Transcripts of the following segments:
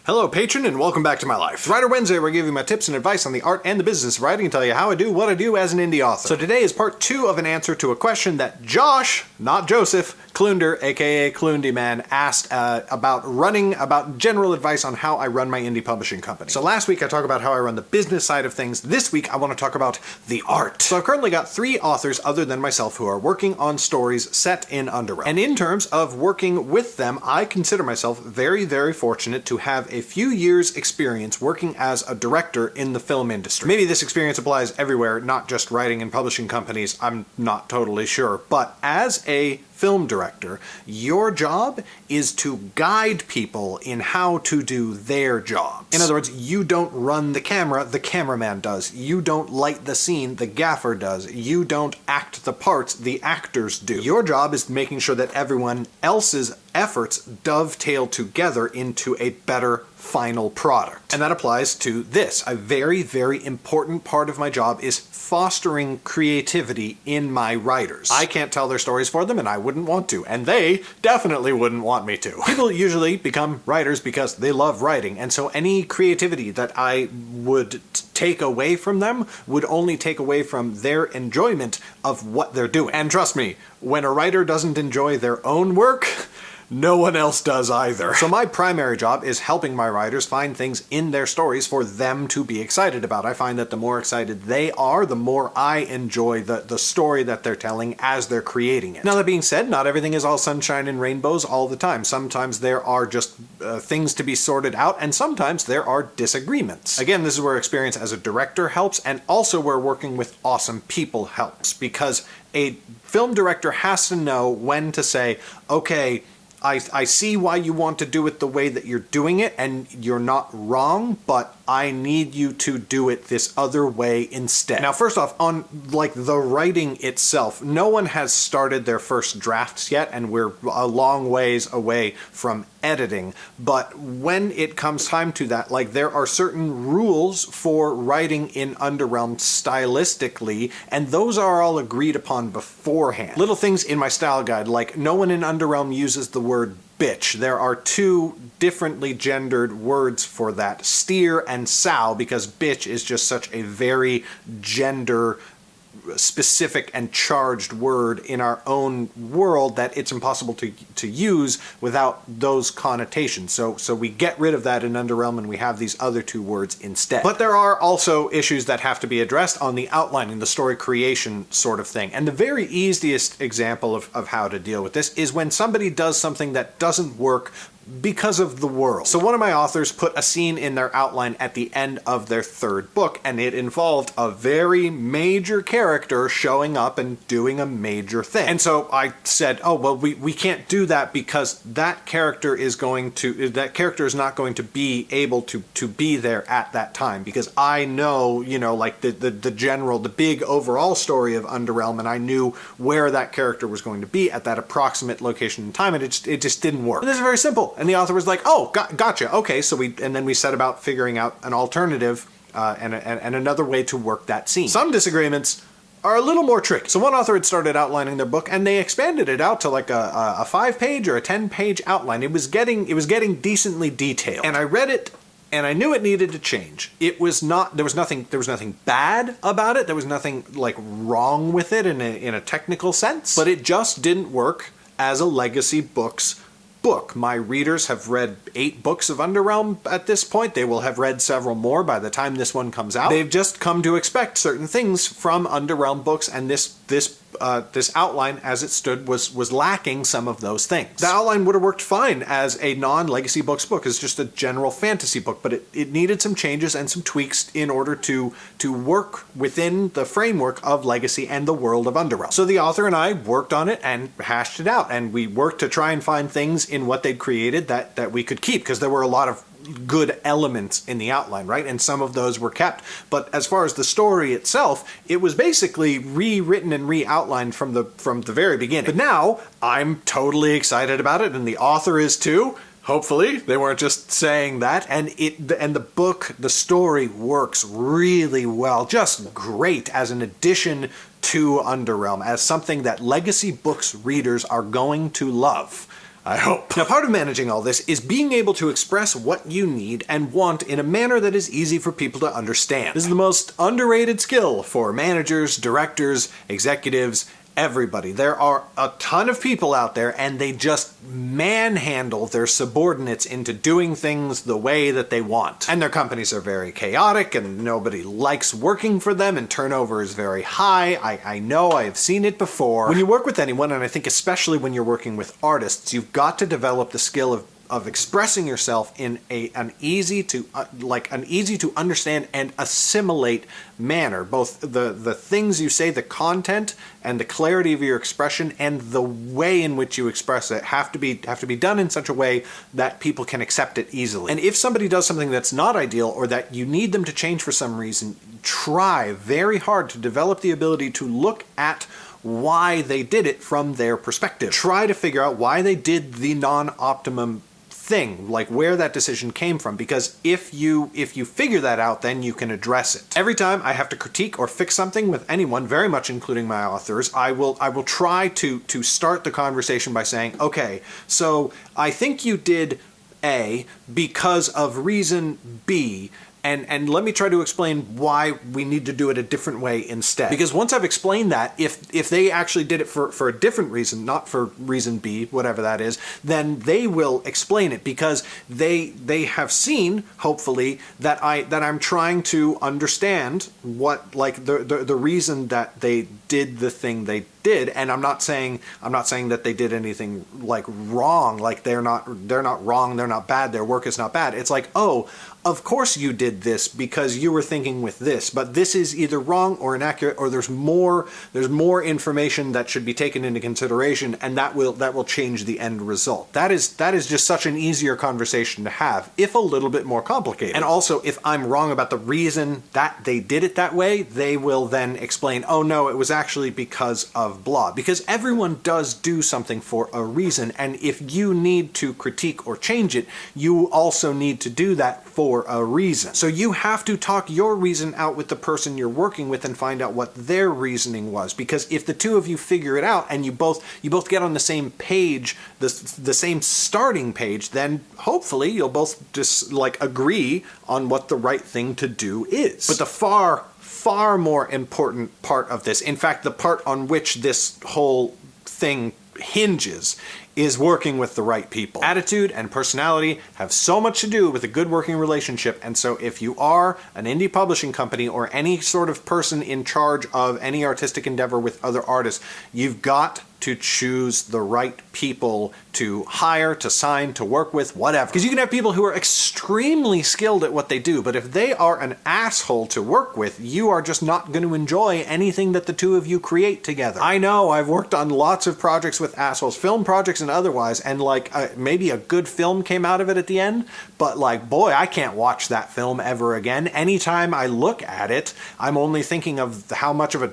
Hello patron and welcome back to my life. Writer Wednesday where I give you my tips and advice on the art and the business of writing and tell you how I do what I do as an indie author. So today is part 2 of an answer to a question that Josh, not Joseph, Klunder, aka Klundyman, asked about general advice on how I run my indie publishing company. So last week I talked about how I run the business side of things. This week I want to talk about the art. So I've currently got 3 authors other than myself who are working on stories set in Underrealm. And in terms of working with them, I consider myself very, very fortunate to have a few years experience working as a director in the film industry. Maybe this experience applies everywhere, not just writing and publishing companies, I'm not totally sure. But as a film director, your job is to guide people in how to do their jobs. In other words, you don't run the camera, the cameraman does. You don't light the scene, the gaffer does. You don't act the parts, the actors do. Your job is making sure that everyone else's efforts dovetail together into a better final product. And that applies to this. A very, very important part of my job is fostering creativity in my writers. I can't tell their stories for them, and I wouldn't want to, and they definitely wouldn't want me to. People usually become writers because they love writing, and so any creativity that I would take away from them would only take away from their enjoyment of what they're doing. And trust me, when a writer doesn't enjoy their own work, no one else does either. So my primary job is helping my writers find things in their stories for them to be excited about. I find that the more excited they are, the more I enjoy the story that they're telling as they're creating it. Now that being said, not everything is all sunshine and rainbows all the time. Sometimes there are just things to be sorted out, and sometimes there are disagreements. Again, this is where experience as a director helps, and also where working with awesome people helps, because a film director has to know when to say, okay, I see why you want to do it the way that you're doing it, and you're not wrong, but I need you to do it this other way instead. Now, first off, on the writing itself, no one has started their first drafts yet, and we're a long ways away from editing. But when it comes time to that, there are certain rules for writing in Underrealm stylistically, and those are all agreed upon beforehand. Little things in my style guide, like no one in Underrealm uses the word bitch. There are 2 differently gendered words for that, steer and sow, because bitch is just such a very gender specific and charged word in our own world that it's impossible to use without those connotations. So we get rid of that in Underrealm and we have these other 2 words instead. But there are also issues that have to be addressed on the outlining, the story creation sort of thing. And the very easiest example of how to deal with this is when somebody does something that doesn't work because of the world. So one of my authors put a scene in their outline at the end of their 3rd book, and it involved a very major character showing up and doing a major thing. And so I said, oh, well, we can't do that because that character is not going to be able to be there at that time, because I know, the big overall story of Underrealm, and I knew where that character was going to be at that approximate location and time, and it just didn't work. And this is very simple. And the author was like, oh, gotcha. Okay, so then we set about figuring out an alternative and another way to work that scene. Some disagreements are a little more tricky. So one author had started outlining their book, and they expanded it out to a 5-page or a 10-page outline. It was getting decently detailed. And I read it, and I knew it needed to change. There was nothing bad about it. There was nothing wrong with it in a technical sense, but it just didn't work as a legacy books book. My readers have read 8 books of Underrealm at this point. They will have read several more by the time this one comes out. They've just come to expect certain things from Underrealm books, and this outline as it stood was lacking some of those things. The outline would have worked fine as a non-legacy books book, as just a general fantasy book, but it needed some changes and some tweaks in order to work within the framework of legacy and the world of Underrealm. So the author and I worked on it and hashed it out, and we worked to try and find things in what they'd created that we could keep, because there were a lot of good elements in the outline, right? And some of those were kept. But as far as the story itself, it was basically rewritten and re-outlined from the very beginning. But now I'm totally excited about it, and the author is too. Hopefully, they weren't just saying that, and the story works really well, just great as an addition to Underrealm, as something that legacy books readers are going to love. I hope. Now, part of managing all this is being able to express what you need and want in a manner that is easy for people to understand. This is the most underrated skill for managers, directors, executives, everybody. There are a ton of people out there and they just manhandle their subordinates into doing things the way that they want. And their companies are very chaotic and nobody likes working for them and turnover is very high. I know, I have seen it before. When you work with anyone, and I think especially when you're working with artists, you've got to develop the skill of expressing yourself in an easy to understand and assimilate manner. Both the things you say, the content and the clarity of your expression, and the way in which you express it have to be done in such a way that people can accept it easily. And if somebody does something that's not ideal or that you need them to change for some reason, try very hard to develop the ability to look at why they did it from their perspective. Try to figure out why they did the non-optimum thing, like where that decision came from, because if you figure that out, then you can address it. Every time I have to critique or fix something with anyone, very much including my authors, I will try to start the conversation by saying, okay, so I think you did A because of reason B, and let me try to explain why we need to do it a different way instead. Because once I've explained that, if they actually did it for a different reason, not for reason B, whatever that is, then they will explain it because they have seen, hopefully, that I'm trying to understand what, like, the reason that they did the thing they did, and I'm not saying that they did anything like wrong, like they're not wrong, they're not bad, their work is not bad. It's like, oh, of course you did this because you were thinking with this, but this is either wrong or inaccurate, or there's more information that should be taken into consideration, and that will change the end result. That is just such an easier conversation to have, if a little bit more complicated. And also, if I'm wrong about the reason that they did it that way, they will then explain, oh no, it was actually because of blah. Because everyone does do something for a reason, and if you need to critique or change it, you also need to do that for a reason. So you have to talk your reason out with the person you're working with and find out what their reasoning was. Because if the two of you figure it out and you both get on the same page, the same starting page, then hopefully you'll both just like agree on what the right thing to do is. But the far more important part of this, in fact, the part on which this whole thing hinges, is working with the right people. Attitude and personality have so much to do with a good working relationship, and so if you are an indie publishing company or any sort of person in charge of any artistic endeavor with other artists, you've got to choose the right people to hire, to sign, to work with, whatever. Because you can have people who are extremely skilled at what they do, but if they are an asshole to work with, you are just not going to enjoy anything that the two of you create together. I know, I've worked on lots of projects with assholes, film projects and otherwise, and like maybe a good film came out of it at the end, but like, boy, I can't watch that film ever again. Anytime I look at it, I'm only thinking of how much of a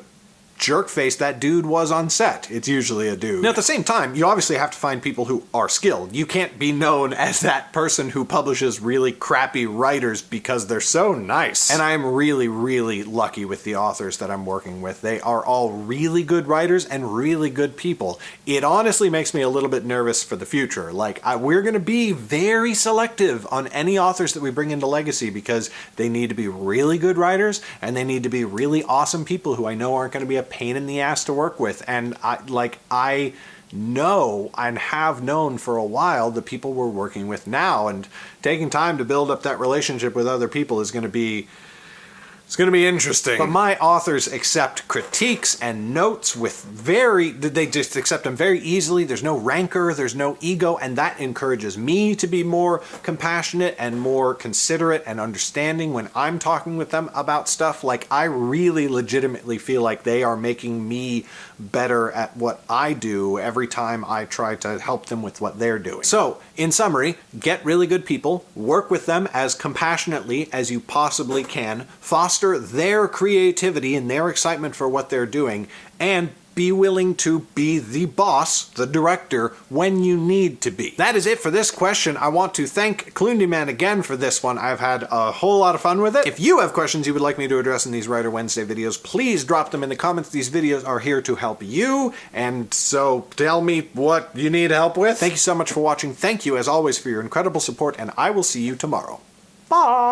jerk face that dude was on set. It's usually a dude. Now, at the same time, you obviously have to find people who are skilled. You can't be known as that person who publishes really crappy writers because they're so nice. And I'm really, really lucky with the authors that I'm working with. They are all really good writers and really good people. It honestly makes me a little bit nervous for the future. Like, we're going to be very selective on any authors that we bring into Legacy because they need to be really good writers and they need to be really awesome people who I know aren't going to be a pain in the ass to work with. And I know and have known for a while the people we're working with now, and taking time to build up that relationship with other people is going to be interesting. But my authors accept critiques and notes they just accept them very easily. There's no rancor, there's no ego, and that encourages me to be more compassionate and more considerate and understanding when I'm talking with them about stuff. Like, I really legitimately feel like they are making me better at what I do every time I try to help them with what they're doing. So, in summary, get really good people, work with them as compassionately as you possibly can, foster their creativity and their excitement for what they're doing, and be willing to be the boss, the director, when you need to be. That is it for this question. I want to thank Klundyman again for this one. I've had a whole lot of fun with it. If you have questions you would like me to address in these Writer Wednesday videos, please drop them in the comments. These videos are here to help you, and so tell me what you need help with. Thank you so much for watching. Thank you, as always, for your incredible support, and I will see you tomorrow. Bye!